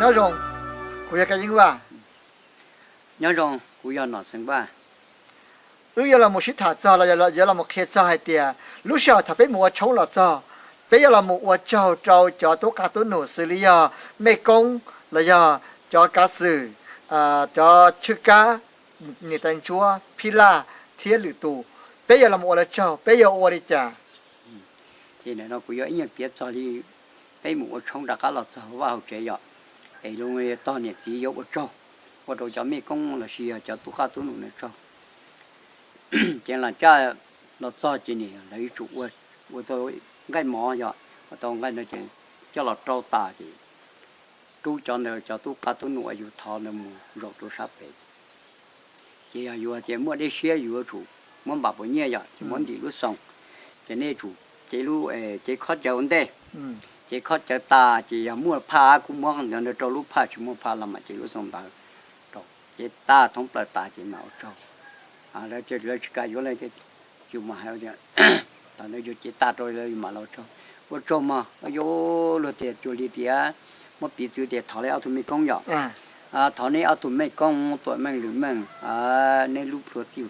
nhớ rồng của cái gì qua nhớ rằng cú giờ nó sinh ba giờ là một sĩ thả cho giờ là một khế cho hay tiệt lúc sau thà bé mua cháu là cho bây giờ là một cháu cho tất cả tôi nổ xử lý à mấy công là giờ cho cá sử cho chữ cá người ta chúa pila thiết lử tù bây giờ là một là cháu bây giờ ô đi chả thì nó cú giờ ít biết cho đi bây mua trong đặc cá là cho vào chế giờ ấy luôn người to nhiệt chỉ yếu cho và đồ cho mấy công là gì cho tất cả tôi nổ này cho chỉ là cha nó cho chỉ này lấy chủ của tôi cái mỏ vậy và tôi cái nó chỉ cho là trâu tà thì chú cho nó cho tôi cả tôi nuôiอยู่thọ nó mua rồi tôi sắp về chỉ làอยู่chỉ mua để xeอยู่chủ muốn bảo bữa nhẹ vậy muốn đi lúc xong chỉ nên chủ chỉ lúc chỉ khó chịu đây chỉ khó chịu ta chỉ muaผ้าcũng mua cái nó trâu lúcผ้าchỉ muaผ้าlàm mà chỉ lúc xong ta trâu chỉ ta thông bờ ta chỉ mạo trâuแล้วจะเลยกายอยู่เลยจะอยู่มาแล้วเนี่ยตอนนี้อยู่จิตตาโดยเลยมาเราชอบว่าชอบมาโยเราเดี๋ยวจุลีเดียมาปีจุเดียถอดเลยเอาถุงไม่กงหยอกถอดนี้เอาถุงไม่กงตัวแมงหรือแมงในรูปโปรตีน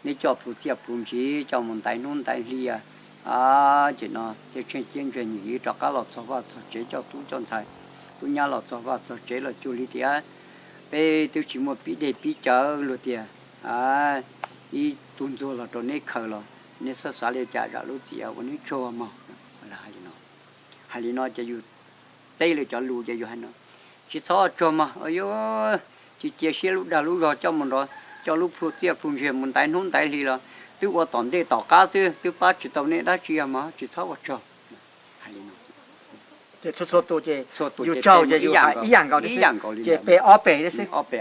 ในจอบโปรตีนปุ่มชีจอมันไตนู่นไตเลียจีน่ะจะเช่นเช่นเช่นอย่างนี้จากการเราชอบว่าเจ๊เจ้าตู้จนใช่ตู้ยาเราชอบว่าเจ๊เราจุลีเดียไปตัวชิมว่าปีเดปีเจอเราเดียอีตุนโจละตัวนี้เขาละนี่สสารเลยจ่ายจากลูกเสียวันนี้โชว์มาอะไรฮาริโนจะอยู่เต้เลยจะรู้จะอยู่ฮันโนชิซอโชว์มาเอ้ยจีเจียเชี่ยลูกดาลูกรอเจ้ามันรอเจ้าลูกพลูเสียพลูเชียมันไตนู่นไตลีละตัวว่าตอนเด็กต่อก้าซื้อตัวป้าจิตตัวนี้ได้เชียมาชิซอว่าโชว์ฮาริโนเดี๋ยวสดตัวเจอยู่เจ้าจะอยู่อีหยังเก่าดิสิเจเปออเปดิสิออเป